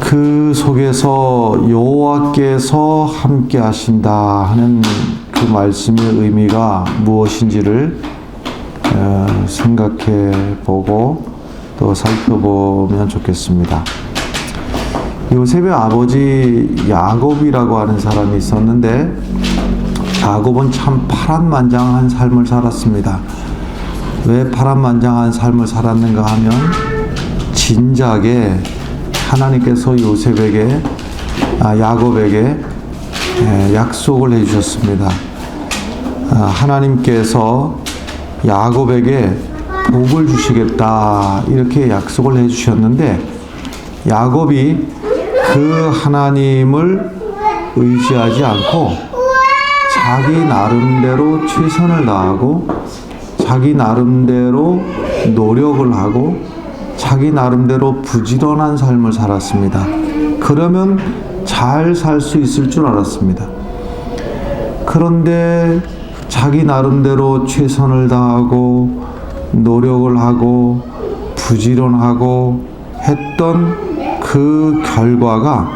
그 속에서 여호와께서 함께 하신다 하는 그 말씀의 의미가 무엇인지를 생각해 보고 또 살펴보면 좋겠습니다. 요셉의 아버지 야곱이라고 하는 사람이 있었는데, 야곱은 참 파란만장한 삶을 살았습니다. 왜 파란만장한 삶을 살았는가 하면, 진작에 하나님께서 야곱에게 약속을 해주셨습니다. 하나님께서 야곱에게 복을 주시겠다 이렇게 약속을 해주셨는데, 야곱이 그 하나님을 의지하지 않고 자기 나름대로 최선을 다하고 자기 나름대로 노력을 하고 자기 나름대로 부지런한 삶을 살았습니다. 그러면 잘 살 수 있을 줄 알았습니다. 그런데 자기 나름대로 최선을 다하고 노력을 하고 부지런하고 했던 그 결과가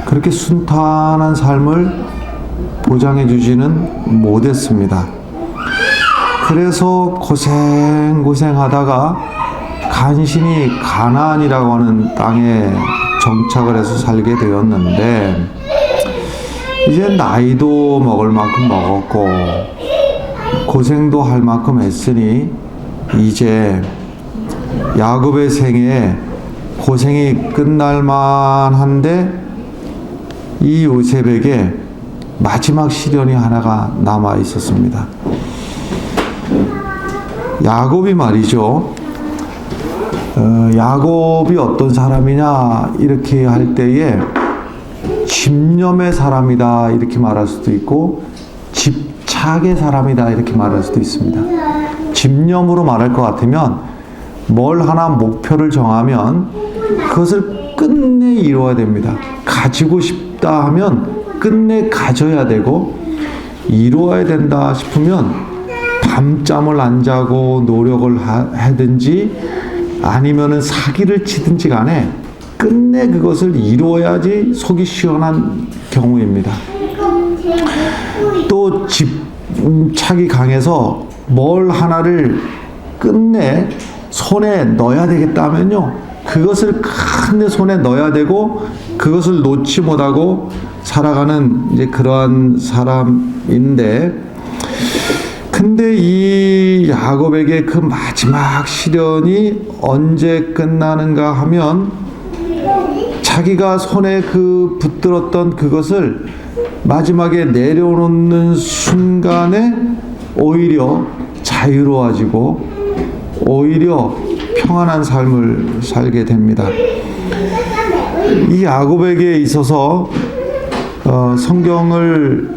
그렇게 순탄한 삶을 보장해 주지는 못했습니다. 그래서 고생하다가 간신히 가나안이라고 하는 땅에 정착을 해서 살게 되었는데, 이제 나이도 먹을 만큼 먹었고 고생도 할 만큼 했으니 이제 야곱의 생에 고생이 끝날 만한데, 이 요셉에게 마지막 시련이 하나가 남아 있었습니다. 야곱이 말이죠. 야곱이 어떤 사람이냐 이렇게 할 때에 집념의 사람이다 이렇게 말할 수도 있고, 집착의 사람이다 이렇게 말할 수도 있습니다. 집념으로 말할 것 같으면, 뭘 하나 목표를 정하면 그것을 끝내 이루어야 됩니다. 가지고 싶다 하면 끝내 가져야 되고, 이루어야 된다 싶으면 밤잠을 안 자고 노력을 하든지 아니면은 사기를 치든지 간에 끝내 그것을 이루어야지 속이 시원한 경우입니다. 또 집착이 강해서 뭘 하나를 끝내 손에 넣어야 되겠다 하면요, 그것을 끝내 손에 넣어야 되고 그것을 놓지 못하고 살아가는 이제 그러한 사람인데, 근데 이 야곱에게 그 마지막 시련이 언제 끝나는가 하면, 자기가 손에 그 붙들었던 그것을 마지막에 내려놓는 순간에 오히려 자유로워지고 오히려 평안한 삶을 살게 됩니다. 이 야곱에게 있어서 성경을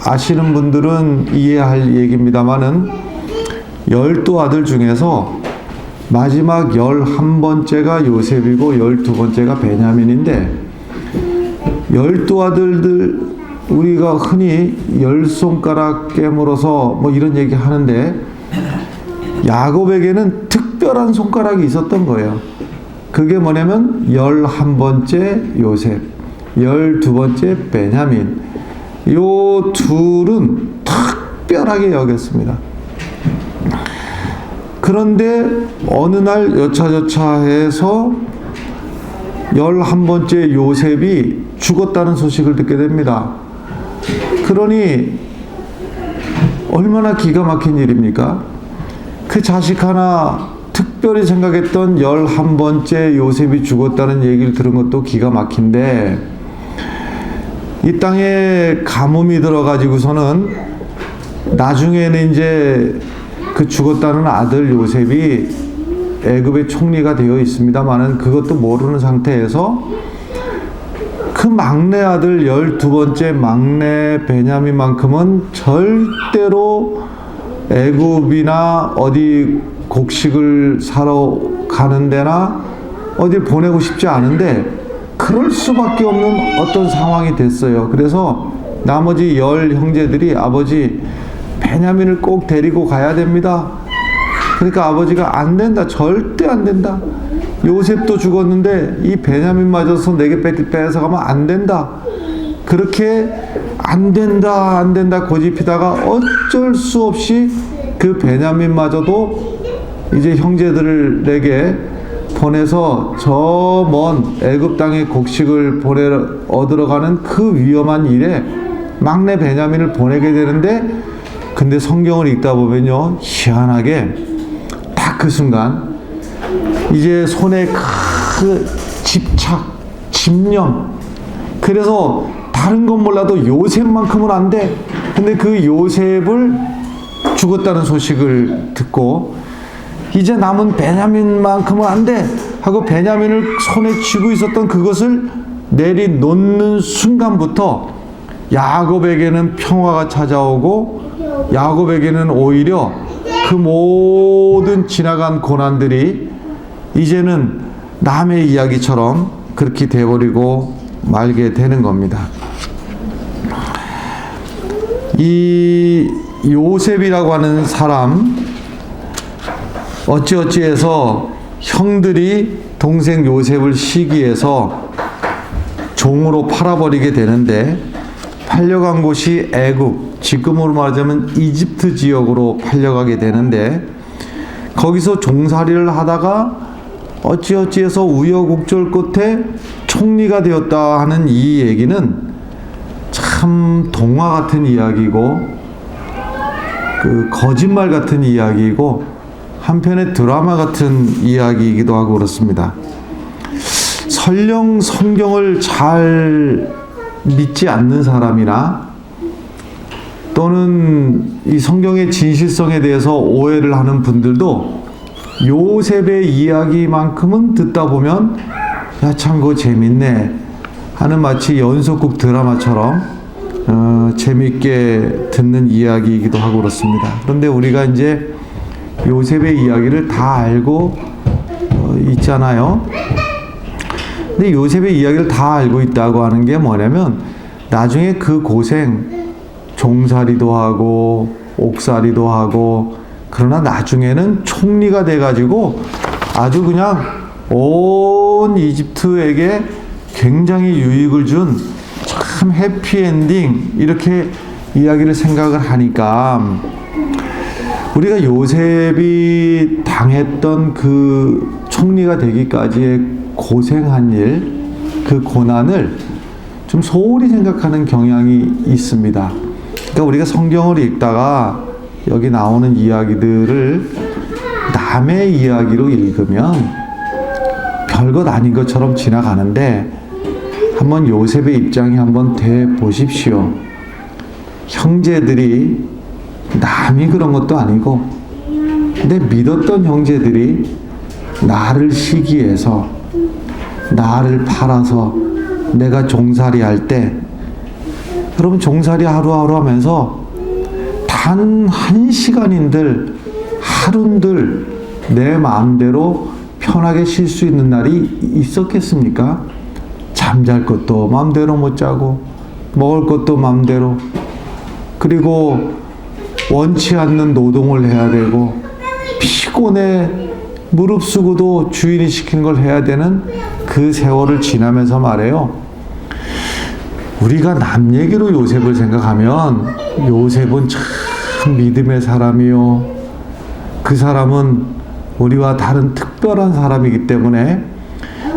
아시는 분들은 이해할 얘기입니다만은, 12아들 중에서 마지막 11번째가 요셉이고 12번째가 베냐민인데, 12아들들 우리가 흔히 10손가락 깨물어서 뭐 이런 얘기 하는데, 야곱에게는 특별한 손가락이 있었던 거예요. 그게 뭐냐면 11번째 요셉, 12번째 베냐민, 요 둘은 특별하게 여겼습니다. 그런데 어느 날 여차저차해서 11번째 요셉이 죽었다는 소식을 듣게 됩니다. 그러니 얼마나 기가 막힌 일입니까? 그 자식 하나 특별히 생각했던 11번째 요셉이 죽었다는 얘기를 들은 것도 기가 막힌데, 이 땅에 가뭄이 들어가지고서는 나중에는 이제 그 죽었다는 아들 요셉이 애굽의 총리가 되어 있습니다만은, 그것도 모르는 상태에서 그 막내 아들 12번째 막내 베냐민만큼은 절대로 애굽이나 어디 곡식을 사러 가는 데나 어디 보내고 싶지 않은데 그럴 수밖에 없는 어떤 상황이 됐어요. 그래서 나머지 10 형제들이 아버지 베냐민을 꼭 데리고 가야 됩니다. 그러니까 아버지가 안 된다, 절대 안 된다. 요셉도 죽었는데 이 베냐민마저서 내게 뺏어가면 안 된다. 그렇게 안 된다 고집히다가 어쩔 수 없이 그 베냐민마저도 이제 형제들에게 보내서 저 먼 애굽 땅의 곡식을 얻으러 가는 그 위험한 일에 막내 베냐민을 보내게 되는데, 근데 성경을 읽다 보면요, 희한하게 딱 그 순간 이제 손에 그 집착, 집념, 그래서 다른 건 몰라도 요셉만큼은 안 돼. 근데 그 요셉을 죽었다는 소식을 듣고 이제 남은 베냐민만큼은 안 돼 하고 베냐민을 손에 쥐고 있었던 그것을 내리놓는 순간부터 야곱에게는 평화가 찾아오고, 야곱에게는 오히려 그 모든 지나간 고난들이 이제는 남의 이야기처럼 그렇게 돼버리고 말게 되는 겁니다. 이 요셉이라고 하는 사람, 어찌어찌해서 형들이 동생 요셉을 시기해서 종으로 팔아버리게 되는데, 팔려간 곳이 애굽, 지금으로 말하자면 이집트 지역으로 팔려가게 되는데, 거기서 종살이를 하다가 어찌어찌해서 우여곡절 끝에 총리가 되었다 하는 이 얘기는 참 동화 같은 이야기고, 그 거짓말 같은 이야기이고, 한편의 드라마 같은 이야기이기도 하고 그렇습니다. 설령 성경을 잘 믿지 않는 사람이나 또는 이 성경의 진실성에 대해서 오해를 하는 분들도 요셉의 이야기만큼은 듣다 보면 야, 참 그거 재밌네 하는, 마치 연속극 드라마처럼 재밌게 듣는 이야기이기도 하고 그렇습니다. 그런데 우리가 이제 요셉의 이야기를 다 알고 있잖아요. 근데 요셉의 이야기를 다 알고 있다고 하는 게 뭐냐면, 나중에 그 고생, 종살이도 하고 옥살이도 하고, 그러나 나중에는 총리가 돼가지고 아주 그냥 온 이집트에게 굉장히 유익을 준 참 해피엔딩, 이렇게 이야기를 생각을 하니까 우리가 요셉이 당했던 그 총리가 되기까지의 고생한 일, 그 고난을 좀 소홀히 생각하는 경향이 있습니다. 그러니까 우리가 성경을 읽다가 여기 나오는 이야기들을 남의 이야기로 읽으면 별것 아닌 것처럼 지나가는데, 한번 요셉의 입장에 한번 돼 보십시오. 형제들이 남이 그런 것도 아니고 내 믿었던 형제들이 나를 시기해서 나를 팔아서 내가 종살이 할 때, 여러분 종살이 하루하루 하면서 단 한 시간인들, 하루인들 내 마음대로 편하게 쉴 수 있는 날이 있었겠습니까? 잠잘 것도 마음대로 못 자고, 먹을 것도 마음대로, 그리고 원치 않는 노동을 해야 되고, 피곤해 무릅쓰고도 주인이 시킨 걸 해야 되는 그 세월을 지나면서 말해요. 우리가 남 얘기로 요셉을 생각하면 요셉은 참 믿음의 사람이요, 그 사람은 우리와 다른 특별한 사람이기 때문에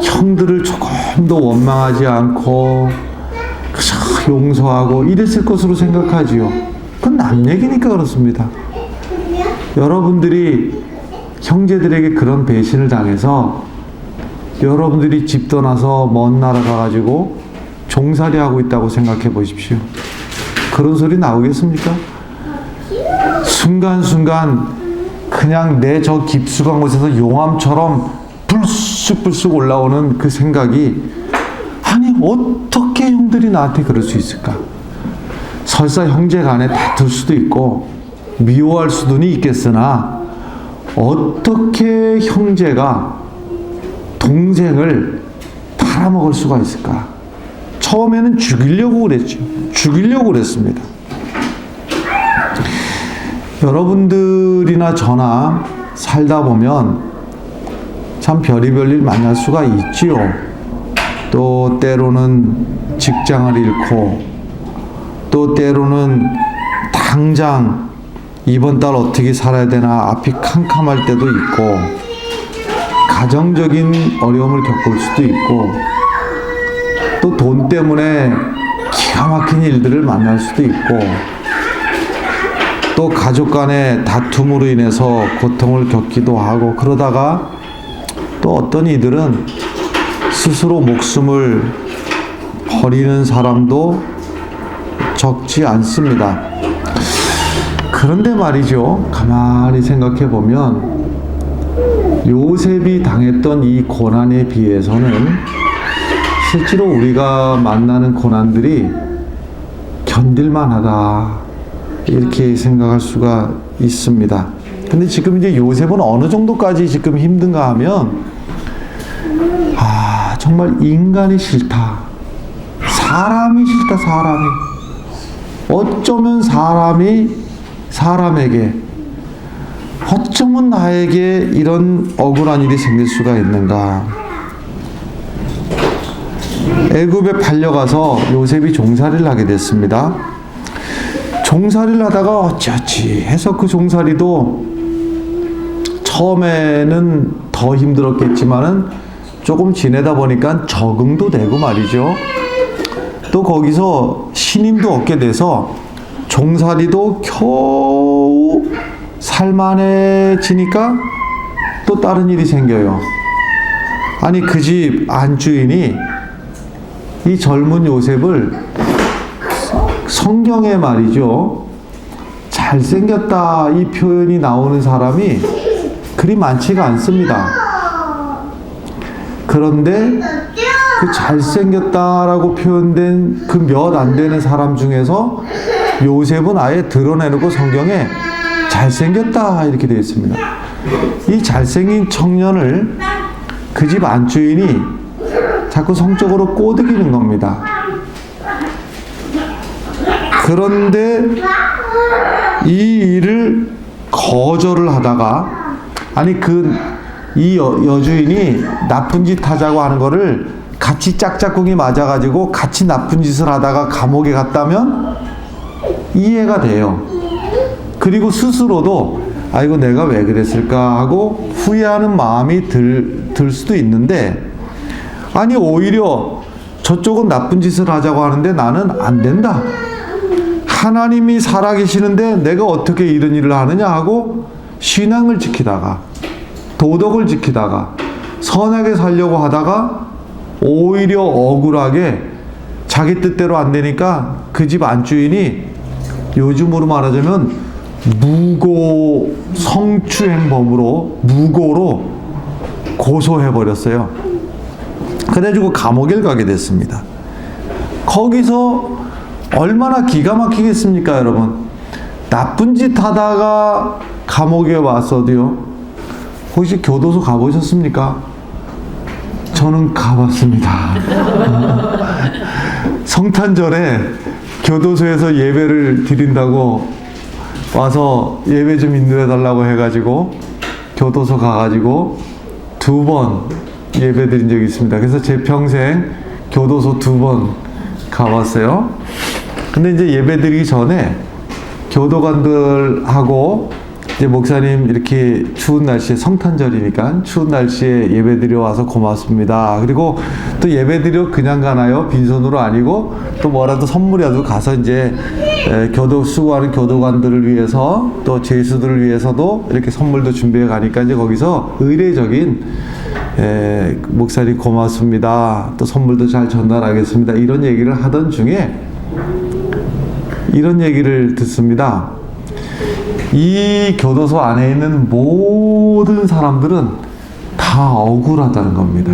형들을 조금 더 원망하지 않고 그저 용서하고 이랬을 것으로 생각하지요. 그건 남 얘기니까 그렇습니다. 여러분들이 형제들에게 그런 배신을 당해서 여러분들이 집 떠나서 먼 나라 가가지고 종살이 하고 있다고 생각해 보십시오. 그런 소리 나오겠습니까? 순간순간 그냥 내 저 깊숙한 곳에서 용암처럼 불쑥불쑥 올라오는 그 생각이, 아니 어떻게 형들이 나한테 그럴 수 있을까? 설사 형제 간에 다툴 수도 있고 미워할 수도 있겠으나, 어떻게 형제가 동생을 팔아먹을 수가 있을까? 처음에는 죽이려고 그랬죠. 죽이려고 그랬습니다. 여러분들이나 저나 살다 보면 참 별의별 일 만날 수가 있지요. 또 때로는 직장을 잃고, 또 때로는 당장 이번 달 어떻게 살아야 되나 앞이 캄캄할 때도 있고, 가정적인 어려움을 겪을 수도 있고, 또 돈 때문에 기가 막힌 일들을 만날 수도 있고, 또 가족 간의 다툼으로 인해서 고통을 겪기도 하고, 그러다가 또 어떤 이들은 스스로 목숨을 버리는 사람도 적지 않습니다. 그런데 말이죠, 가만히 생각해 보면 요셉이 당했던 이 고난에 비해서는 실제로 우리가 만나는 고난들이 견딜만하다, 이렇게 생각할 수가 있습니다. 근데 지금 이제 요셉은 어느 정도까지 지금 힘든가 하면, 정말 인간이 싫다, 사람이 싫다. 사람이 어쩌면 사람에게, 어쩌면 나에게 이런 억울한 일이 생길 수가 있는가. 애굽에 팔려가서 요셉이 종살이를 하게 됐습니다. 종살이를 하다가 어찌어찌 해서 그 종살이도 처음에는 더 힘들었겠지만은 조금 지내다 보니까 적응도 되고 말이죠. 또 거기서 신임도 얻게 돼서 종살이도 겨우 살만해지니까 또 다른 일이 생겨요. 아니, 그 집 안주인이 이 젊은 요셉을 성경에 말이죠, 잘생겼다 이 표현이 나오는 사람이 그리 많지가 않습니다. 그런데 그 잘생겼다라고 표현된 그 몇 안 되는 사람 중에서 요셉은 아예 드러내놓고 성경에 잘생겼다 이렇게 되어 있습니다. 이 잘생긴 청년을 그 집 안주인이 자꾸 성적으로 꼬드기는 겁니다. 그런데 이 일을 거절을 하다가, 아니 이 여주인이 나쁜 짓 하자고 하는 거를 같이 짝짝꿍이 맞아가지고 같이 나쁜 짓을 하다가 감옥에 갔다면 이해가 돼요. 그리고 스스로도 아이고 내가 왜 그랬을까 하고 후회하는 마음이 들 수도 있는데, 아니 오히려 저쪽은 나쁜 짓을 하자고 하는데 나는 안 된다, 하나님이 살아계시는데 내가 어떻게 이런 일을 하느냐 하고 신앙을 지키다가, 도덕을 지키다가, 선하게 살려고 하다가 오히려 억울하게 자기 뜻대로 안 되니까 그 집 안주인이 요즘으로 말하자면 무고 성추행범으로, 무고로 고소해버렸어요. 그래가지고 감옥에 가게 됐습니다. 거기서 얼마나 기가 막히겠습니까, 여러분? 나쁜 짓 하다가 감옥에 왔어도요. 혹시 교도소 가보셨습니까? 저는 가봤습니다. 성탄절에 교도소에서 예배를 드린다고 와서 예배 좀 인도해달라고 해가지고 교도소 가가지고 2번 예배 드린 적이 있습니다. 그래서 제 평생 교도소 2번 가봤어요. 근데 이제 예배 드리기 전에 교도관들하고 이제 목사님 이렇게 추운 날씨에, 성탄절이니까 추운 날씨에 예배 드려 와서 고맙습니다. 그리고 또 예배 드려 그냥 가나요? 빈손으로 아니고 또 뭐라도 선물이라도 가서 이제 교도 수고하는 교도관들을 위해서 또 제수들을 위해서도 이렇게 선물도 준비해 가니까 이제 거기서 의례적인 목사님 고맙습니다, 또 선물도 잘 전달하겠습니다, 이런 얘기를 하던 중에 이런 얘기를 듣습니다. 이 교도소 안에 있는 모든 사람들은 다 억울하다는 겁니다.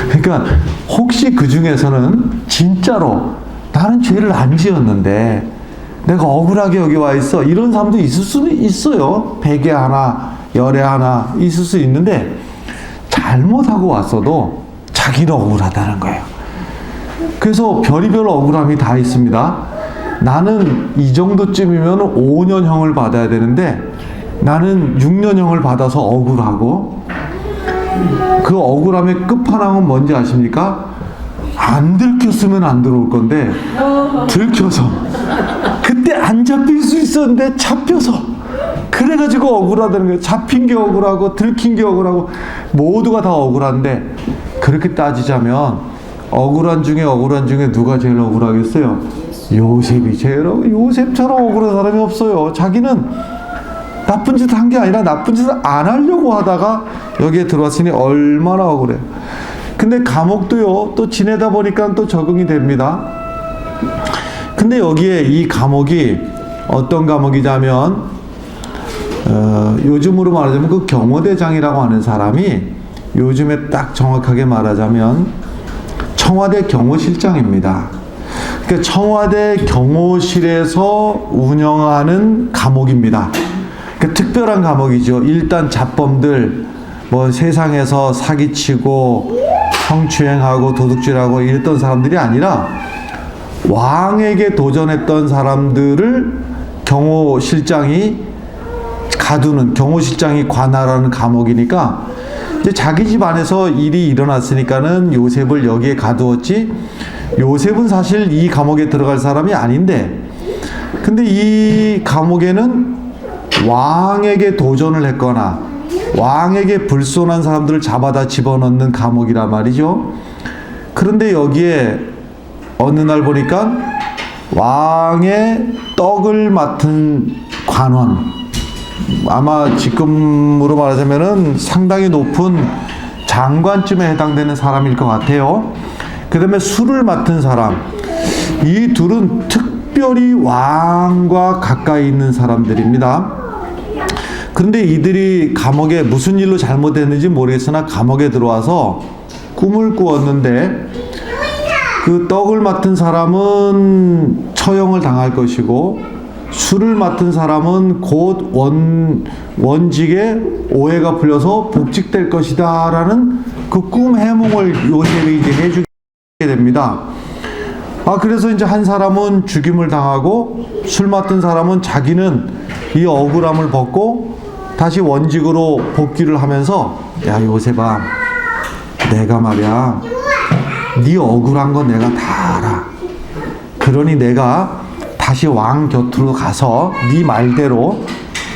그러니까 혹시 그 중에서는 진짜로 나는 죄를 안 지었는데 내가 억울하게 여기 와 있어, 이런 사람도 있을 수는 있어요. 100에 하나, 10에 하나 있을 수 있는데 잘못하고 왔어도 자기는 억울하다는 거예요. 그래서 별의별 억울함이 다 있습니다. 나는 이 정도쯤이면 5년형을 받아야 되는데 나는 6년형을 받아서 억울하고, 그 억울함의 끝판왕은 뭔지 아십니까? 안 들켰으면 안 들어올 건데 들켜서 그때 안 잡힐 수 있었는데 잡혀서 그래가지고 억울하다는 거예요. 잡힌 게 억울하고 들킨 게 억울하고 모두가 다 억울한데 그렇게 따지자면 억울한 중에 누가 제일 억울하겠어요? 요셉이 제일 요셉처럼 억울한 사람이 없어요. 자기는 나쁜 짓을 한 게 아니라 나쁜 짓을 안 하려고 하다가 여기에 들어왔으니 얼마나 억울해요. 근데 감옥도요, 또 지내다 보니까 또 적응이 됩니다. 근데 여기에 이 감옥이 어떤 감옥이냐면, 요즘으로 말하자면 그 경호대장이라고 하는 사람이 요즘에 딱 정확하게 말하자면 청와대 경호실장입니다. 그러니까 청와대 경호실에서 운영하는 감옥입니다. 그러니까 특별한 감옥이죠. 일단 잡범들, 뭐 세상에서 사기치고 성추행하고 도둑질하고 이랬던 사람들이 아니라 왕에게 도전했던 사람들을 경호실장이 가두는, 경호실장이 관할하는 감옥이니까 이제 자기 집 안에서 일이 일어났으니까는 요셉을 여기에 가두었지, 요셉은 사실 이 감옥에 들어갈 사람이 아닌데, 근데 이 감옥에는 왕에게 도전을 했거나 왕에게 불손한 사람들을 잡아다 집어넣는 감옥이란 말이죠. 그런데 여기에 어느 날 보니까 왕의 떡을 맡은 관원, 아마 지금으로 말하자면은 상당히 높은 장관쯤에 해당되는 사람일 것 같아요. 그 다음에 술을 맡은 사람, 이 둘은 특별히 왕과 가까이 있는 사람들입니다. 그런데 이들이 감옥에 무슨 일로 잘못했는지 모르겠으나 감옥에 들어와서 꿈을 꾸었는데, 그 떡을 맡은 사람은 처형을 당할 것이고 술을 맡은 사람은 곧 원직에 오해가 풀려서 복직될 것이다 라는 그 꿈 해몽을 요셉이 이제 해주게 됩니다. 그래서 이제 한 사람은 죽임을 당하고 술 맡은 사람은 자기는 이 억울함을 벗고 다시 원직으로 복귀를 하면서, 야 요셉아, 내가 말이야 네 억울한 건 내가 다 알아. 그러니 내가 다시 왕 곁으로 가서 네 말대로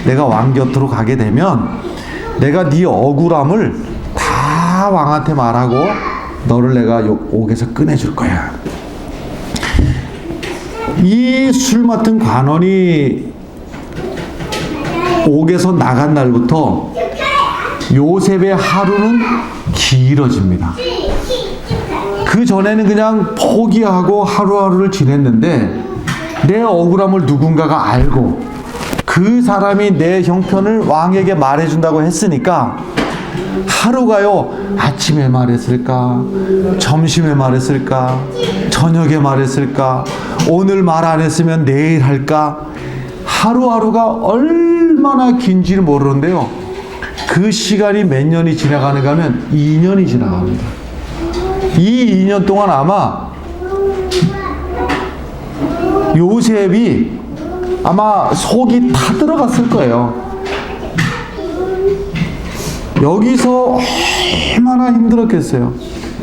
내가 왕 곁으로 가게 되면 내가 네 억울함을 다 왕한테 말하고 너를 내가 옥에서 꺼내줄 거야. 이 술 맡은 관원이 옥에서 나간 날부터 요셉의 하루는 길어집니다. 그 전에는 그냥 포기하고 하루하루를 지냈는데 내 억울함을 누군가가 알고 그 사람이 내 형편을 왕에게 말해준다고 했으니까 하루가요, 아침에 말했을까, 점심에 말했을까, 저녁에 말했을까, 오늘 말 안 했으면 내일 할까, 하루하루가 얼마나 긴지를 모르는데요, 그 시간이 몇 년이 지나가는가 하면 2년이 지나갑니다. 이 2년 동안 아마 요셉이 아마 속이 다 들어갔을 거예요. 여기서 얼마나 힘들었겠어요.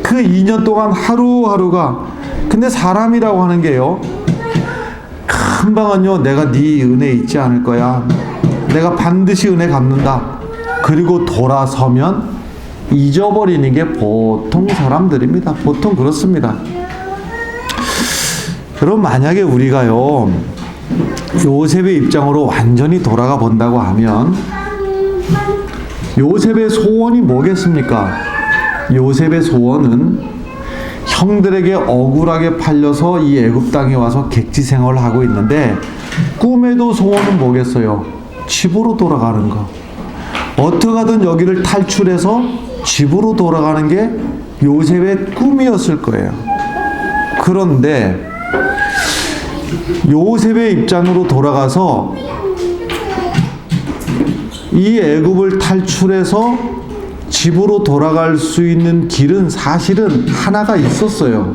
그 2년 동안 하루하루가. 근데 사람이라고 하는 게요, 금방은요, 내가 네 은혜 잊지 않을 거야, 내가 반드시 은혜 갚는다, 그리고 돌아서면 잊어버리는 게 보통 사람들입니다. 보통 그렇습니다. 그럼 만약에 우리가요 요셉의 입장으로 완전히 돌아가 본다고 하면 요셉의 소원이 뭐겠습니까? 요셉의 소원은 형들에게 억울하게 팔려서 이 애굽 땅에 와서 객지 생활을 하고 있는데, 꿈에도 소원은 뭐겠어요? 집으로 돌아가는 거. 어떻게든 여기를 탈출해서 집으로 돌아가는 게 요셉의 꿈이었을 거예요. 그런데 요셉의 입장으로 돌아가서 이 애굽을 탈출해서 집으로 돌아갈 수 있는 길은 사실은 하나가 있었어요.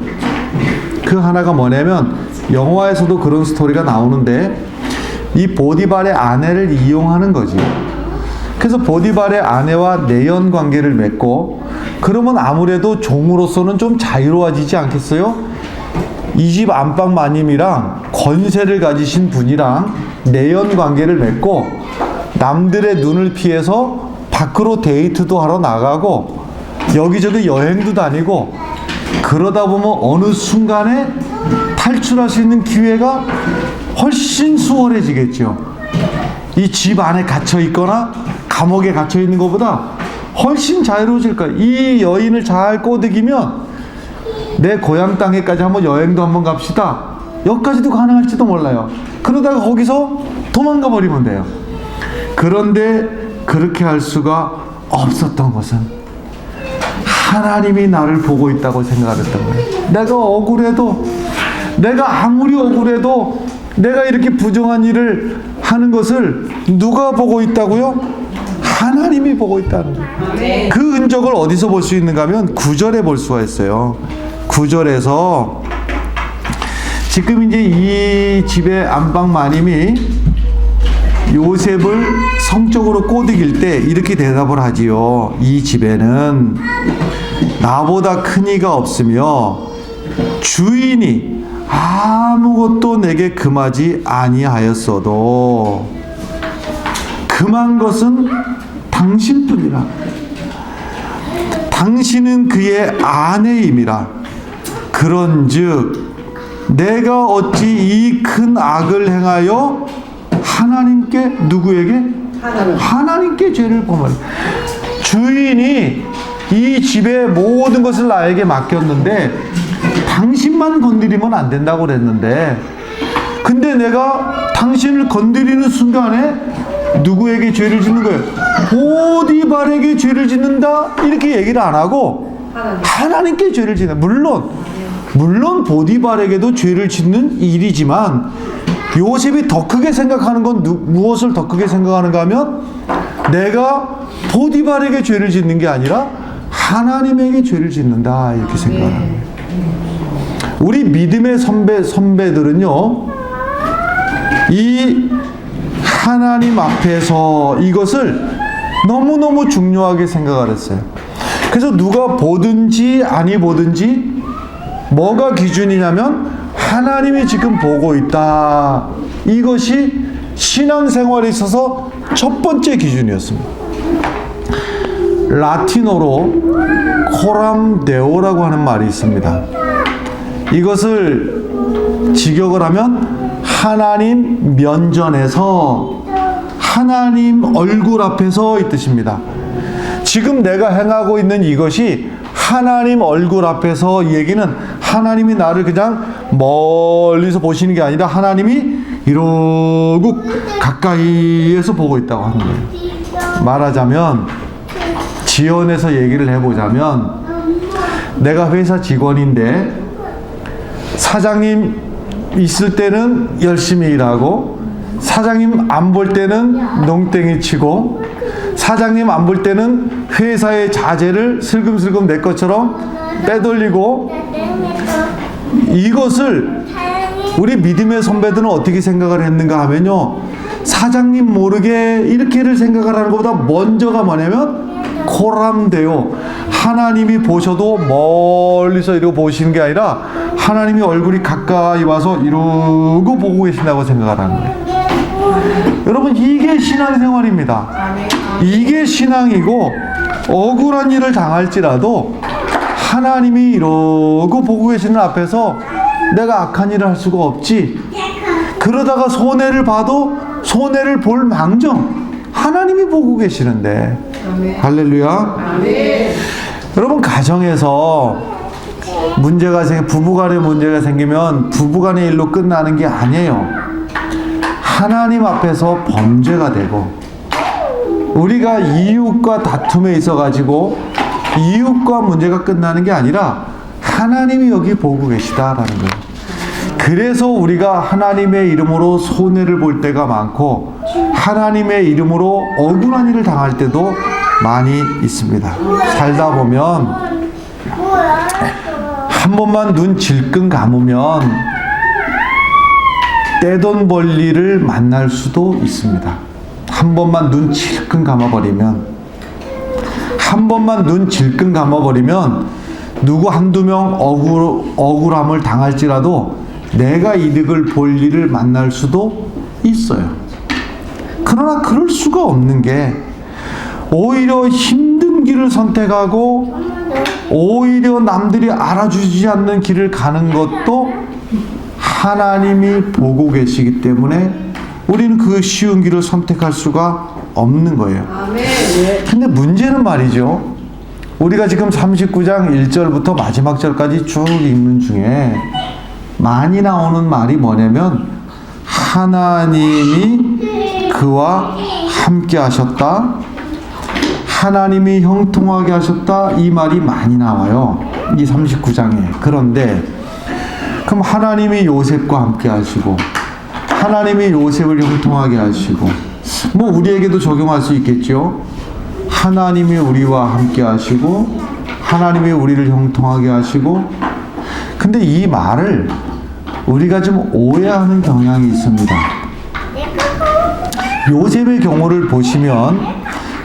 그 하나가 뭐냐면, 영화에서도 그런 스토리가 나오는데 이 보디발의 아내를 이용하는 거지. 그래서 보디발의 아내와 내연 관계를 맺고, 그러면 아무래도 종으로서는 좀 자유로워지지 않겠어요? 이 집 안방 마님이랑 권세를 가지신 분이랑 내연 관계를 맺고 남들의 눈을 피해서 밖으로 데이트도 하러 나가고 여기저기 여행도 다니고, 그러다 보면 어느 순간에 탈출할 수 있는 기회가 훨씬 수월해지겠죠. 이 집 안에 갇혀 있거나 감옥에 갇혀 있는 것보다 훨씬 자유로워질 거예요. 이 여인을 잘 꼬드기면 내 고향 땅에까지 한번 여행도 한번 갑시다, 여기까지도 가능할지도 몰라요. 그러다가 거기서 도망가 버리면 돼요. 그런데 그렇게 할 수가 없었던 것은 하나님이 나를 보고 있다고 생각했던 거예요. 내가 억울해도, 내가 아무리 억울해도 내가 이렇게 부정한 일을 하는 것을 누가 보고 있다고요? 하나님이 보고 있다는 거예요. 그 흔적을 어디서 볼 수 있는가 하면 9절에 볼 수가 있어요. 9절에서 지금 이제 이 집의 안방 마님이 요셉을 성적으로 꼬드길 때 이렇게 대답을 하지요. 이 집에는 나보다 큰 이가 없으며 주인이 아무것도 내게 금하지 아니하였어도 금한 것은 당신뿐이라. 당신은 그의 아내임이라. 그런즉 내가 어찌 이 큰 악을 행하여 하나님께, 누구에게? 하나님께 죄를 범하리. 주인이 이 집의 모든 것을 나에게 맡겼는데 당신만 건드리면 안 된다고 그랬는데, 근데 내가 당신을 건드리는 순간에 누구에게 죄를 짓는 거예요? 보디발에게 죄를 짓는다, 이렇게 얘기를 안 하고 하나님께 죄를 짓는다. 물론 보디발에게도 죄를 짓는 일이지만 요셉이 더 크게 생각하는 건 무엇을 더 크게 생각하는가 하면, 내가 보디발에게 죄를 짓는 게 아니라 하나님에게 죄를 짓는다, 이렇게 생각하는 거예요. 우리 믿음의 선배들은요, 이 하나님 앞에서 이것을 너무너무 중요하게 생각을 했어요. 그래서 누가 보든지 아니 보든지 뭐가 기준이냐면 하나님이 지금 보고 있다, 이것이 신앙생활에 있어서 첫 번째 기준이었습니다. 라틴어로 코람 데오라고 하는 말이 있습니다. 이것을 직역을 하면 하나님 면전에서, 하나님 얼굴 앞에서 이 뜻입니다. 지금 내가 행하고 있는 이것이 하나님 얼굴 앞에서, 이 얘기는 하나님이 나를 그냥 멀리서 보시는 게 아니라 하나님이 이러고 가까이에서 보고 있다고 하는 거예요. 말하자면, 지연해서 얘기를 해보자면, 내가 회사 직원인데 사장님 있을 때는 열심히 일하고, 사장님 안 볼 때는 농땡이 치고, 사장님 안 볼 때는 회사의 자재를 슬금슬금 내 것처럼 빼돌리고, 이것을 우리 믿음의 선배들은 어떻게 생각을 했는가 하면요, 사장님 모르게 이렇게를 생각을 하는 것보다 먼저가 뭐냐면 코람데오, 하나님이 보셔도 멀리서 이러고 보시는 게 아니라 하나님이 얼굴이 가까이 와서 이러고 보고 계신다고 생각을 하는 거예요. 여러분, 이게 신앙생활입니다. 이게 신앙이고, 억울한 일을 당할지라도 하나님이 이러고 보고 계시는 앞에서 내가 악한 일을 할 수가 없지. 그러다가 손해를 봐도 손해를 볼 망정 하나님이 보고 계시는데. 할렐루야. 여러분, 가정에서 문제가 부부간에 문제가 생기면 부부간의 일로 끝나는 게 아니에요. 하나님 앞에서 범죄가 되고, 우리가 이웃과 다툼에 있어 가지고 이웃과 문제가 끝나는 게 아니라 하나님이 여기 보고 계시다라는 거예요. 그래서 우리가 하나님의 이름으로 손해를 볼 때가 많고, 하나님의 이름으로 억울한 일을 당할 때도 많이 있습니다. 살다 보면 한 번만 눈 질끈 감으면 떼돈 벌 일을 만날 수도 있습니다. 한 번만 눈 질끈 감아버리면, 한 번만 눈 질끈 감아버리면 누구 한두 명 억울함을 당할지라도 내가 이득을 볼 일을 만날 수도 있어요. 그러나 그럴 수가 없는 게, 오히려 힘든 길을 선택하고 오히려 남들이 알아주지 않는 길을 가는 것도 하나님이 보고 계시기 때문에 우리는 그 쉬운 길을 선택할 수가 없는 거예요. 근데 문제는 말이죠, 우리가 지금 39장 1절부터 마지막 절까지 쭉 읽는 중에 많이 나오는 말이 뭐냐면, 하나님이 그와 함께 하셨다, 하나님이 형통하게 하셨다, 이 말이 많이 나와요, 이 39장에. 그런데 그럼 하나님이 요셉과 함께 하시고, 하나님이 요셉을 형통하게 하시고, 뭐 우리에게도 적용할 수 있겠죠. 하나님이 우리와 함께 하시고 하나님이 우리를 형통하게 하시고. 근데 이 말을 우리가 좀 오해하는 경향이 있습니다. 요셉의 경우를 보시면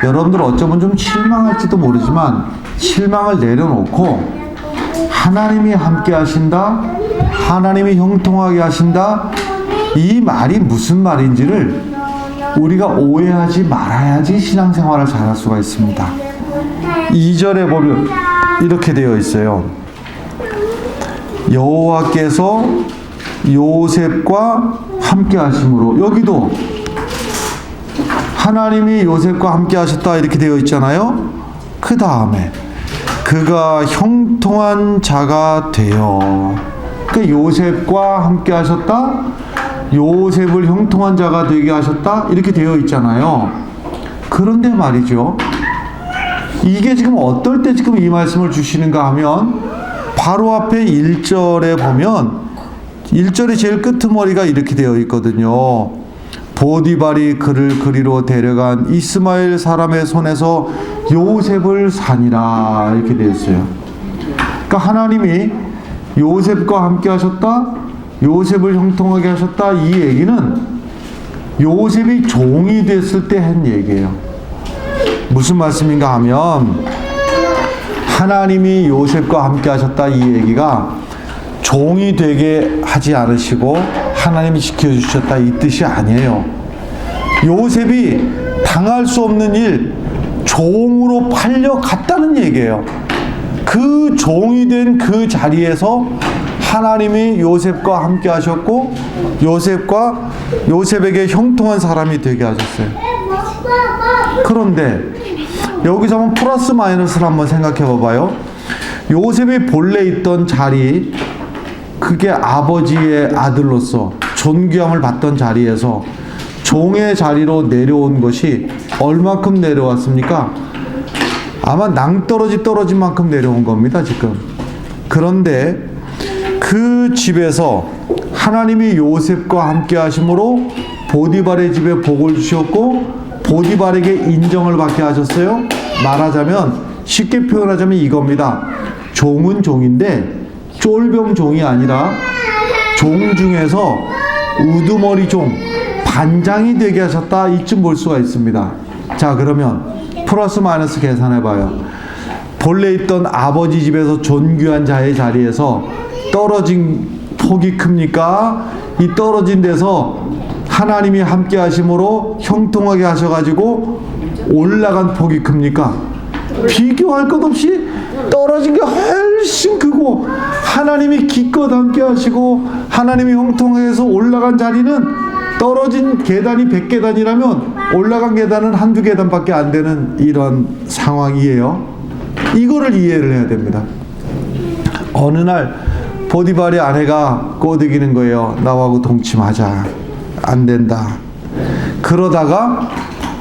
여러분들 어쩌면 좀 실망할지도 모르지만, 실망을 내려놓고 하나님이 함께 하신다, 하나님이 형통하게 하신다, 이 말이 무슨 말인지를 우리가 오해하지 말아야지 신앙생활을 잘할 수가 있습니다. 2절에 보면 이렇게 되어 있어요. 여호와께서 요셉과 함께 하심으로, 여기도 하나님이 요셉과 함께 하셨다 이렇게 되어 있잖아요. 그 다음에 그가 형통한 자가 되어, 그 요셉과 함께 하셨다, 요셉을 형통한 자가 되게 하셨다 이렇게 되어 있잖아요. 그런데 말이죠, 이게 지금 어떨 때 지금 이 말씀을 주시는가 하면, 바로 앞에 1절에 보면 1절의 제일 끄트머리가 이렇게 되어 있거든요. 보디발이 그를 그리로 데려간 이스마엘 사람의 손에서 요셉을 산이라 이렇게 되어 있어요. 그러니까 하나님이 요셉과 함께 하셨다, 요셉을 형통하게 하셨다, 이 얘기는 요셉이 종이 됐을 때 한 얘기예요. 무슨 말씀인가 하면, 하나님이 요셉과 함께 하셨다 이 얘기가 종이 되게 하지 않으시고 하나님이 지켜주셨다 이 뜻이 아니에요. 요셉이 당할 수 없는 일, 종으로 팔려갔다는 얘기예요. 그 종이 된 그 자리에서 하나님이 요셉과 함께 하셨고, 요셉에게 형통한 사람이 되게 하셨어요. 그런데 여기서 한번 플러스 마이너스를 한번 생각해 봐봐요. 요셉이 본래 있던 자리, 그게 아버지의 아들로서 존귀함을 받던 자리에서 종의 자리로 내려온 것이 얼마큼 내려왔습니까? 아마 낭떠러지 떨어진 만큼 내려온 겁니다, 지금. 그런데 그 집에서 하나님이 요셉과 함께 하심으로 보디발의 집에 복을 주셨고, 보디발에게 인정을 받게 하셨어요. 말하자면, 쉽게 표현하자면 이겁니다. 종은 종인데 쫄병 종이 아니라 종 중에서 우두머리 종, 반장이 되게 하셨다, 이쯤 볼 수가 있습니다. 자, 그러면 플러스 마이너스 계산해봐요. 본래 있던 아버지 집에서 존귀한 자의 자리에서 떨어진 폭이 큽니까? 이 떨어진 데서 하나님이 함께 하심으로 형통하게 하셔가지고 올라간 폭이 큽니까? 비교할 것 없이 떨어진 게 훨씬 크고, 하나님이 기껏 함께 하시고 하나님이 형통하게 해서 올라간 자리는, 떨어진 계단이 100계단이라면 올라간 계단은 한두 계단밖에 안 되는 이런 상황이에요. 이거를 이해를 해야 됩니다. 어느 날 보디발의 아내가 꼬드기는 거예요. 나하고 동침하자. 안 된다. 그러다가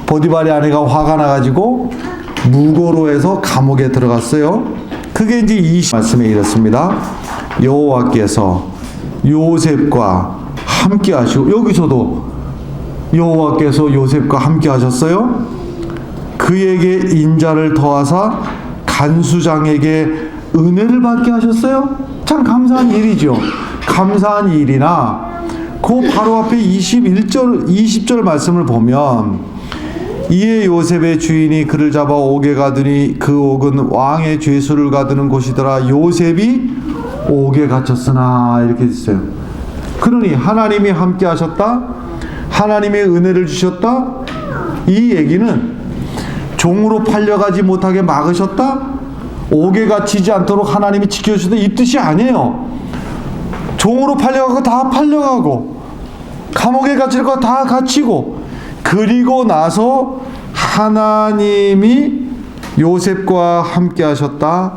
보디발의 아내가 화가 나가지고 무고로 해서 감옥에 들어갔어요. 그게 이제 이 말씀에 이렇습니다. 여호와께서 요셉과 함께 하시고, 여기서도 여호와께서 요셉과 함께 하셨어요. 그에게 인자를 더하사 간수장에게 은혜를 받게 하셨어요. 참 감사한 일이죠. 감사한 일이나 그 바로 앞에 20절 말씀을 보면, 이에 요셉의 주인이 그를 잡아 옥에 가두니 그 옥은 왕의 죄수를 가두는 곳이더라. 요셉이 옥에 갇혔으나 이렇게 했어요. 그러니 하나님이 함께 하셨다, 하나님의 은혜를 주셨다, 이 얘기는 종으로 팔려가지 못하게 막으셨다, 옥에 갇히지 않도록 하나님이 지켜주셨다, 이 뜻이 아니에요. 종으로 팔려가고 다 팔려가고 감옥에 갇힐 거 다 갇히고, 그리고 나서 하나님이 요셉과 함께 하셨다,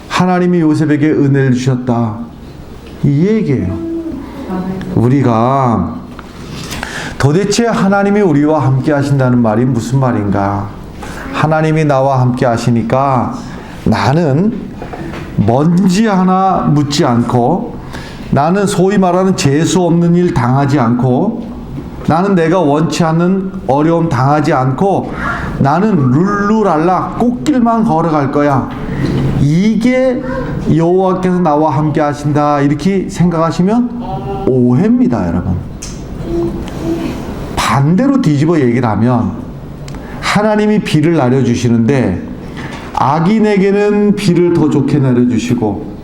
하나님이 요셉에게 은혜를 주셨다, 이 얘기예요. 우리가 도대체 하나님이 우리와 함께 하신다는 말이 무슨 말인가? 하나님이 나와 함께 하시니까 나는 먼지 하나 묻지 않고, 나는 소위 말하는 재수 없는 일 당하지 않고, 나는 내가 원치 않는 어려움 당하지 않고, 나는 룰루랄라 꽃길만 걸어갈 거야. 이게 여호와께서 나와 함께 하신다, 이렇게 생각하시면 오해입니다, 여러분. 반대로 뒤집어 얘기를 하면, 하나님이 비를 내려주시는데 악인에게는 비를 더 좋게 내려주시고,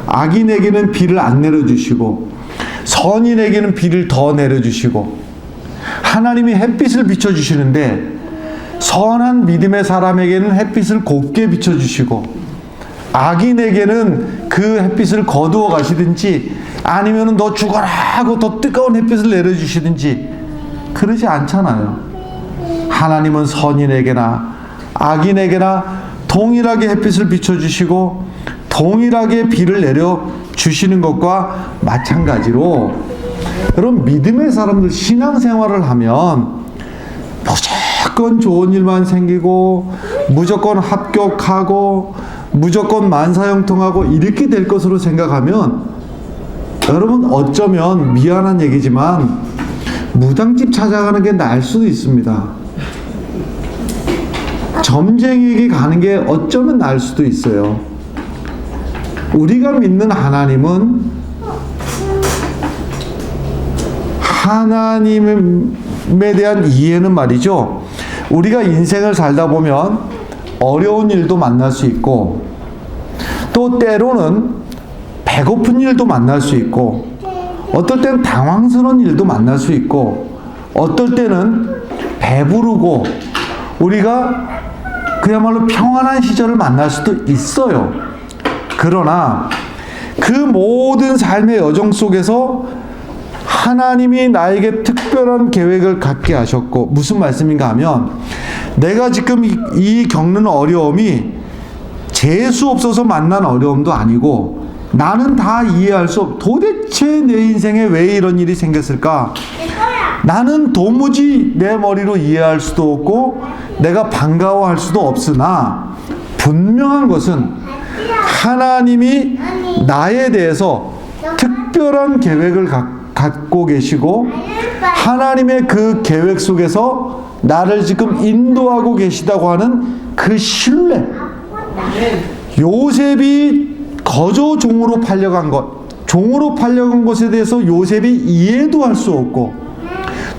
악인에게는 비를 안 내려주시고, 선인에게는 비를 더 내려주시고, 하나님이 햇빛을 비춰주시는데 선한 믿음의 사람에게는 햇빛을 곱게 비춰주시고, 악인에게는 그 햇빛을 거두어 가시든지 아니면 너 죽어라 하고 더 뜨거운 햇빛을 내려주시든지 그러지 않잖아요. 하나님은 선인에게나 악인에게나 동일하게 햇빛을 비춰주시고 동일하게 비를 내려주시는 것과 마찬가지로, 여러분, 믿음의 사람들 신앙생활을 하면 무조건 좋은 일만 생기고 무조건 합격하고 무조건 만사형통하고 이렇게 될 것으로 생각하면, 여러분, 어쩌면 미안한 얘기지만 무당집 찾아가는 게 나을 수도 있습니다. 점쟁이에게 가는 게 어쩌면 나을 수도 있어요. 우리가 믿는 하나님은, 하나님에 대한 이해는 말이죠, 우리가 인생을 살다 보면 어려운 일도 만날 수 있고, 또 때로는 배고픈 일도 만날 수 있고, 어떨 때는 당황스러운 일도 만날 수 있고, 어떨 때는 배부르고 우리가 그야말로 평안한 시절을 만날 수도 있어요. 그러나 그 모든 삶의 여정 속에서 하나님이 나에게 특별한 계획을 갖게 하셨고, 무슨 말씀인가 하면, 내가 지금 이 겪는 어려움이 재수 없어서 만난 어려움도 아니고, 나는 다 이해할 수 없, 도대체 내 인생에 왜 이런 일이 생겼을까? 나는 도무지 내 머리로 이해할 수도 없고 내가 반가워할 수도 없으나, 분명한 것은 하나님이 나에 대해서 특별한 계획을 갖고 계시고, 하나님의 그 계획 속에서 나를 지금 인도하고 계시다고 하는 그 신뢰. 요셉이 거저 종으로 팔려간 것, 종으로 팔려간 것에 대해서 요셉이 이해도 할 수 없고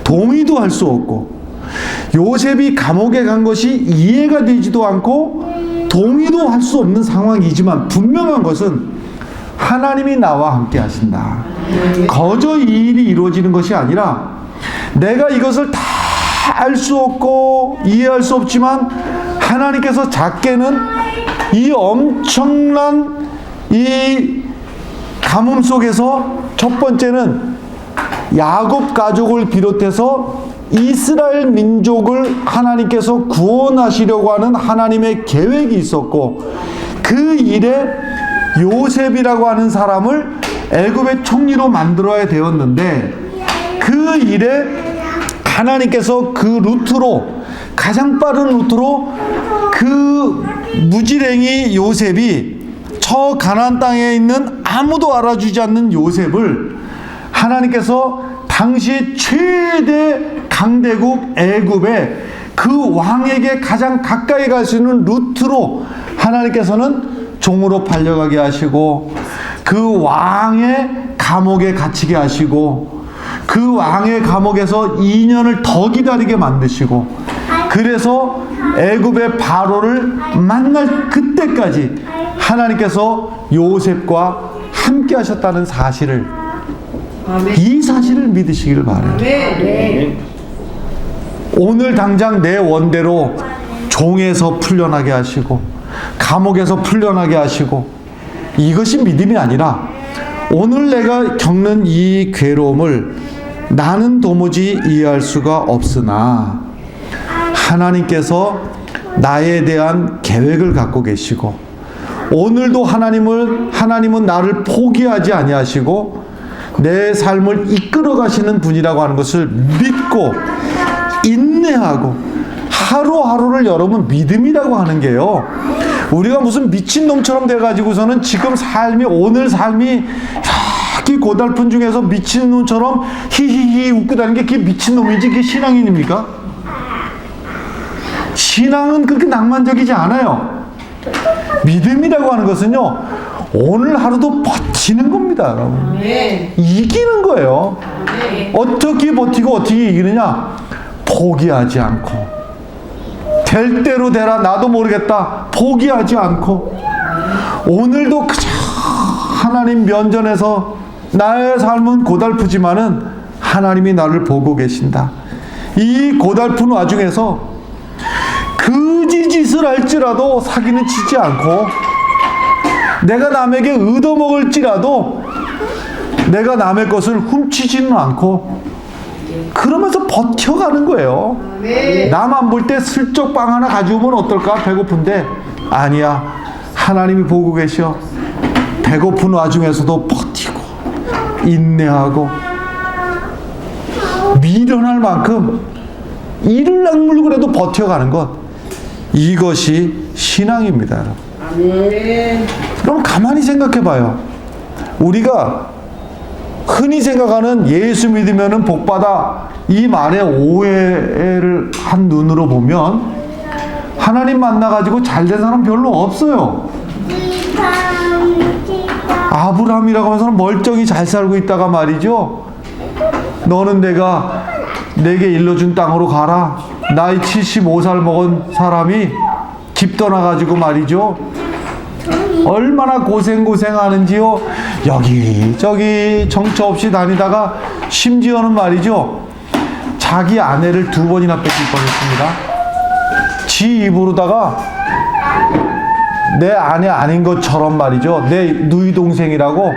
동의도 할 수 없고, 요셉이 감옥에 간 것이 이해가 되지도 않고 동의도 할 수 없는 상황이지만, 분명한 것은 하나님이 나와 함께 하신다. 거저 이 일이 이루어지는 것이 아니라, 내가 이것을 다 알 수 없고 이해할 수 없지만 하나님께서 작게는 이 엄청난 이 가뭄 속에서, 첫 번째는 야곱 가족을 비롯해서 이스라엘 민족을 하나님께서 구원하시려고 하는 하나님의 계획이 있었고, 그 일에 요셉이라고 하는 사람을 애굽의 총리로 만들어야 되었는데, 그 일에 하나님께서 그 루트로, 가장 빠른 루트로 그 무지랭이 요셉이, 저 가나안 땅에 있는 아무도 알아주지 않는 요셉을 하나님께서 당시 최대 강대국 애굽의 그 왕에게 가장 가까이 갈 수 있는 루트로 하나님께서는 종으로 팔려가게 하시고, 그 왕의 감옥에 갇히게 하시고, 그 왕의 감옥에서 2년을 더 기다리게 만드시고, 그래서 애굽의 바로를 만날 그때까지 하나님께서 요셉과 함께 하셨다는 사실을, 이 사실을 믿으시기를 바라요. 오늘 당장 내 원대로 종에서 풀려나게 하시고 감옥에서 풀려나게 하시고, 이것이 믿음이 아니라 오늘 내가 겪는 이 괴로움을 나는 도무지 이해할 수가 없으나 하나님께서 나에 대한 계획을 갖고 계시고, 오늘도 하나님은 나를 포기하지 아니하시고 내 삶을 이끌어 가시는 분이라고 하는 것을 믿고 인내하고 하루하루를 여러분 믿음이라고 하는 게요, 우리가 무슨 미친놈처럼 돼가지고서는 지금 삶이, 오늘 삶이 이렇게 고달픈 중에서 미친놈처럼 히히히 웃고 다니는 게 그게 미친놈이지 그게 신앙인입니까? 신앙은 그렇게 낭만적이지 않아요. 믿음이라고 하는 것은요, 오늘 하루도 버티는 겁니다, 여러분. 이기는 거예요. 어떻게 버티고 어떻게 이기느냐? 포기하지 않고, 될 대로 되라, 나도 모르겠다, 포기하지 않고, 오늘도 그저 하나님 면전에서 나의 삶은 고달프지만은 하나님이 나를 보고 계신다. 이 고달픈 와중에서 거짓짓을 할지라도 사기는 치지 않고, 내가 남에게 얻어먹을지라도 내가 남의 것을 훔치지는 않고, 그러면서 버텨가는 거예요. 남 안 볼 때 슬쩍 빵 하나 가져오면 어떨까? 배고픈데 아니야, 하나님이 보고 계셔. 배고픈 와중에서도 버티고 인내하고 미련할 만큼 이를 악물고라도 버텨가는 것, 이것이 신앙입니다, 여러분. 그럼 가만히 생각해 봐요. 우리가 흔히 생각하는 예수 믿으면 복받아, 이 말에 오해를 한 눈으로 보면 하나님 만나가지고 잘된 사람 별로 없어요. 아브라함이라고 해서는 멀쩡히 잘 살고 있다가 말이죠, 너는 내게 일러준 땅으로 가라, 나이 75살 먹은 사람이 집 떠나가지고 말이죠, 얼마나 고생하는지요. 여기저기 정처 없이 다니다가 심지어는 말이죠, 자기 아내를 2번이나 뺏길 뻔했습니다. 지 입으로다가 내 아내 아닌 것처럼 말이죠, 내 누이 동생이라고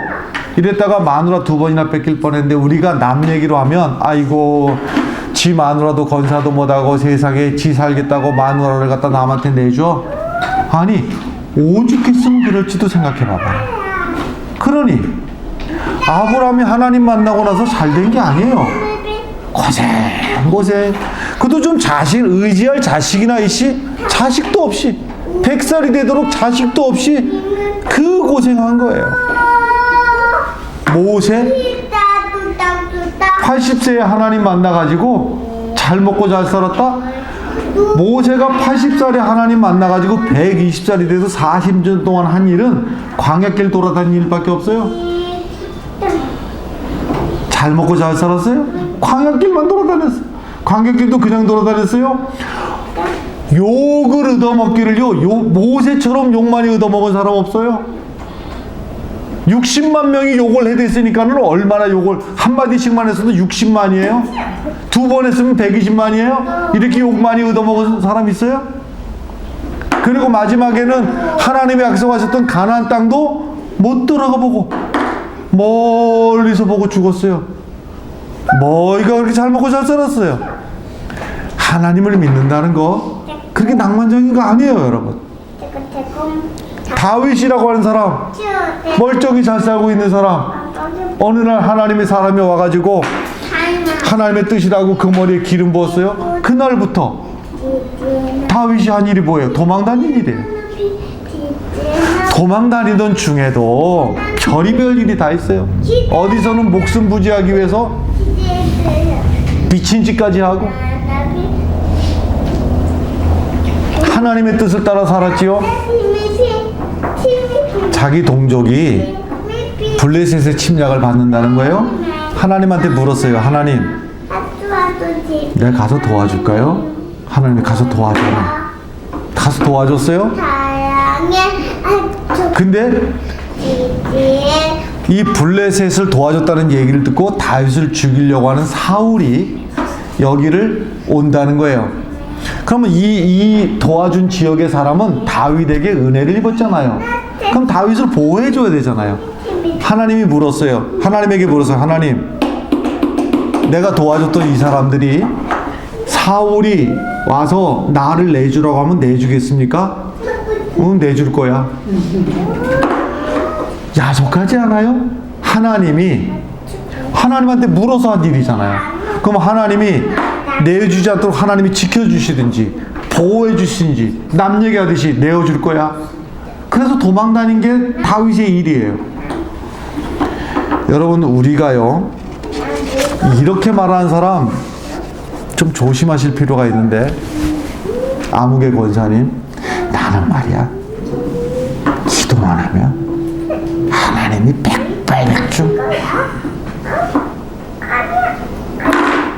이랬다가 마누라 2번이나 뺏길 뻔했는데, 우리가 남 얘기로 하면 아이고 지 마누라도 건사도 못하고 세상에 지 살겠다고 마누라를 갖다 남한테 내줘. 아니, 오죽했으면 그럴지도 생각해 봐봐요. 그러니 아브라함이 하나님 만나고 나서 잘된 게 아니에요. 고생. 그것도 좀 의지할 자식이나 있이, 자식도 없이 100살이 되도록 자식도 없이 그 고생한 거예요. 모세 80세에 하나님 만나가지고 잘 먹고 잘 살았다. 모세가 80살에 하나님 만나가지고 120살이 돼서 40년 동안 한 일은 광야길 돌아다니는 일밖에 없어요. 잘 먹고 잘 살았어요? 광야길만 돌아다녔어요. 광야길도 그냥 돌아다녔어요? 욕을 얻어먹기를요, 모세처럼 욕 많이 얻어먹은 사람 없어요? 60만 명이 욕을 해댔으니까는 얼마나 욕을, 한마디씩만 했어도 60만이에요? 2번 했으면 120만이에요? 이렇게 욕 많이 얻어먹은 사람 있어요? 그리고 마지막에는 하나님이 약속하셨던 가나안 땅도 못 들어가 보고 멀리서 보고 죽었어요. 뭐이가 그렇게 잘 먹고 잘 살았어요? 하나님을 믿는다는 거 그렇게 낭만적인 거 아니에요, 여러분. 다윗이라고 하는 사람, 멀쩡히 잘 살고 있는 사람, 어느 날 하나님의 사람이 와가지고 하나님의 뜻이라고 그 머리에 기름 부었어요. 그날부터 다윗이 한 일이 뭐예요? 도망 다닌 일이에요. 도망 다니던 중에도 별의별 일이 다 있어요. 어디서는 목숨 부지하기 위해서 미친 짓까지 하고, 하나님의 뜻을 따라 살았지요. 자기 동족이 블레셋의 침략을 받는다는 거예요. 하나님한테 물었어요. 하나님, 내가 가서 도와줄까요? 하나님이 가서 도와줘라. 가서 도와줬어요? 근데 이 블레셋을 도와줬다는 얘기를 듣고 다윗을 죽이려고 하는 사울이 여기를 온다는 거예요. 그러면 이 도와준 지역의 사람은 다윗에게 은혜를 입었잖아요. 그럼 다윗을 보호해줘야 되잖아요. 하나님이 물었어요. 하나님에게 물었어요. 하나님, 내가 도와줬던 이 사람들이 사울이 와서 나를 내주라고 하면 내주겠습니까? 응, 내줄 거야. 야속하지 않아요? 하나님한테 물어서 한 일이잖아요. 그럼 하나님이 내주지 않도록 하나님이 지켜주시든지 보호해 주시든지 남 얘기하듯이 내어줄 거야. 그래서 도망 다닌 게 다윗의 일이에요. 여러분, 우리가요 이렇게 말하는 사람 좀 조심하실 필요가 있는데, 아무개 권사님, 나는 말이야 기도만 하면 하나님이 백발백중,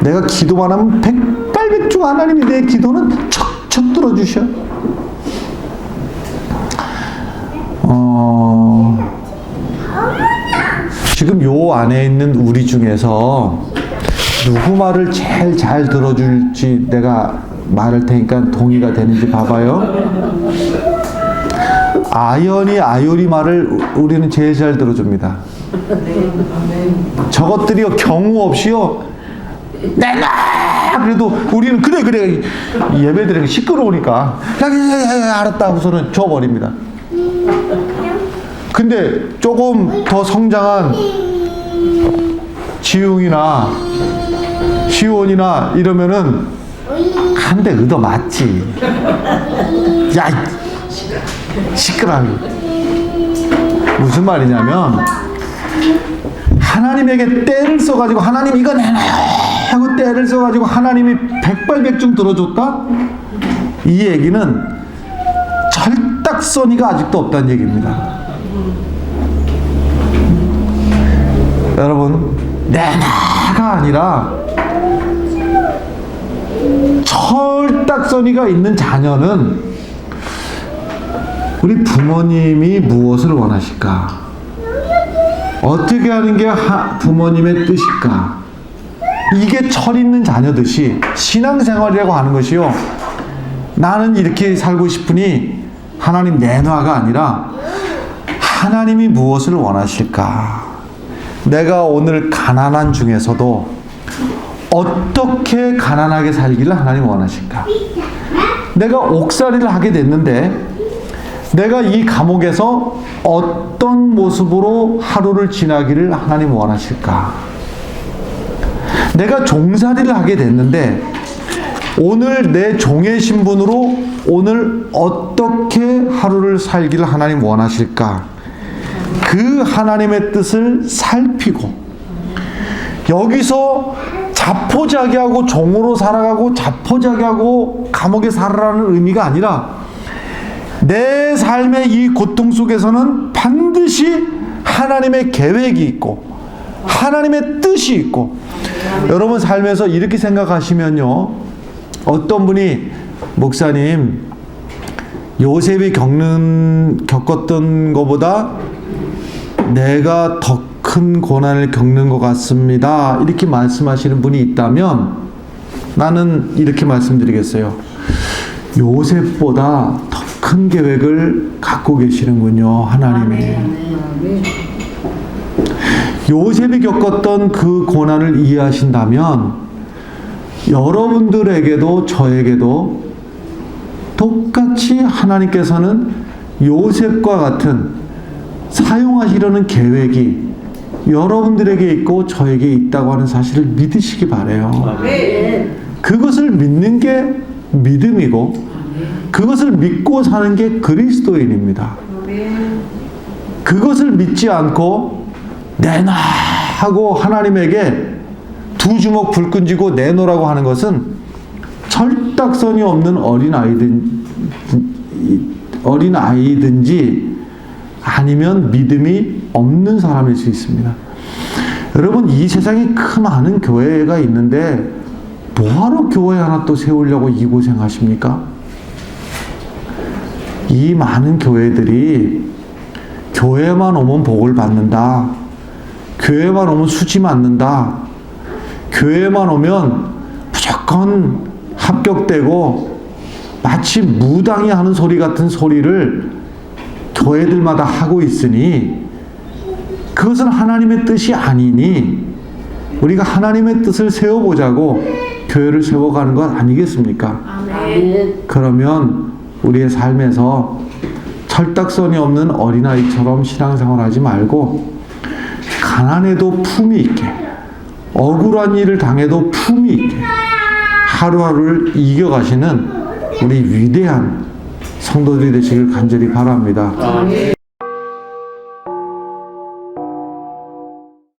내가 기도만 하면 백발백중 하나님이 내 기도는 척척 들어주셔. 지금 요 안에 있는 우리 중에서 누구 말을 제일 잘 들어줄지 내가 말할 테니까 동의가 되는지 봐봐요. 아요리 말을 우리는 제일 잘 들어줍니다. 저것들이요 경우 없이요 내가 그래도 우리는 그래 예배드리기 시끄러우니까 야, 알았다 하고서는 줘버립니다. 근데 조금 더 성장한 지웅이나 시온이나 이러면은 한 대 얻어 맞지. 야, 시끄러워. 무슨 말이냐면 하나님에게 때를 써가지고 하나님 이거 내놔요 하고 때를 써가지고 하나님이 백발백중 들어줬다? 이 얘기는 철딱서니가 아직도 없다는 얘기입니다. 여러분, 내놔가 아니라 철딱서니가 있는 자녀는 우리 부모님이 무엇을 원하실까? 어떻게 하는 게 부모님의 뜻일까? 이게 철 있는 자녀듯이 신앙생활이라고 하는 것이요, 나는 이렇게 살고 싶으니 하나님 내놔가 아니라 하나님이 무엇을 원하실까? 내가 오늘 가난한 중에서도 어떻게 가난하게 살기를 하나님 원하실까? 내가 옥살이를 하게 됐는데 내가 이 감옥에서 어떤 모습으로 하루를 지나기를 하나님 원하실까? 내가 종살이를 하게 됐는데 오늘 내 종의 신분으로 오늘 어떻게 하루를 살기를 하나님 원하실까? 그 하나님의 뜻을 살피고, 여기서 자포자기하고 종으로 살아가고 자포자기하고 감옥에 살아라는 의미가 아니라 내 삶의 이 고통 속에서는 반드시 하나님의 계획이 있고 하나님의 뜻이 있고, 여러분 삶에서 이렇게 생각하시면요, 어떤 분이 목사님 요셉이 겪었던 것보다 내가 더 큰 고난을 겪는 것 같습니다, 이렇게 말씀하시는 분이 있다면 나는 이렇게 말씀드리겠어요. 요셉보다 더 큰 계획을 갖고 계시는군요, 하나님이. 요셉이 겪었던 그 고난을 이해하신다면 여러분들에게도 저에게도 똑같이 하나님께서는 요셉과 같은 사용하시려는 계획이 여러분들에게 있고 저에게 있다고 하는 사실을 믿으시기 바라요. 그것을 믿는 게 믿음이고 그것을 믿고 사는 게 그리스도인입니다. 그것을 믿지 않고 내놔 하고 하나님에게 두 주먹 불 끈지고 내놓으라고 하는 것은 철딱선이 없는 어린아이든지 아니면 믿음이 없는 사람일 수 있습니다. 여러분, 이 세상에 그 많은 교회가 있는데 뭐하러 교회 하나 또 세우려고 이 고생하십니까? 이 많은 교회들이 교회만 오면 복을 받는다. 교회만 오면 수지 맞는다. 교회만 오면 무조건 합격되고 마치 무당이 하는 소리 같은 소리를 교회들마다 하고 있으니 그것은 하나님의 뜻이 아니니 우리가 하나님의 뜻을 세워보자고 교회를 세워가는 것 아니겠습니까? 아멘. 그러면 우리의 삶에서 철딱선이 없는 어린아이처럼 신앙생활하지 말고 가난해도 품위 있게 억울한 일을 당해도 품위 있게 하루하루를 이겨가시는 우리 위대한 성도들이 되시길 간절히 바랍니다. 아멘.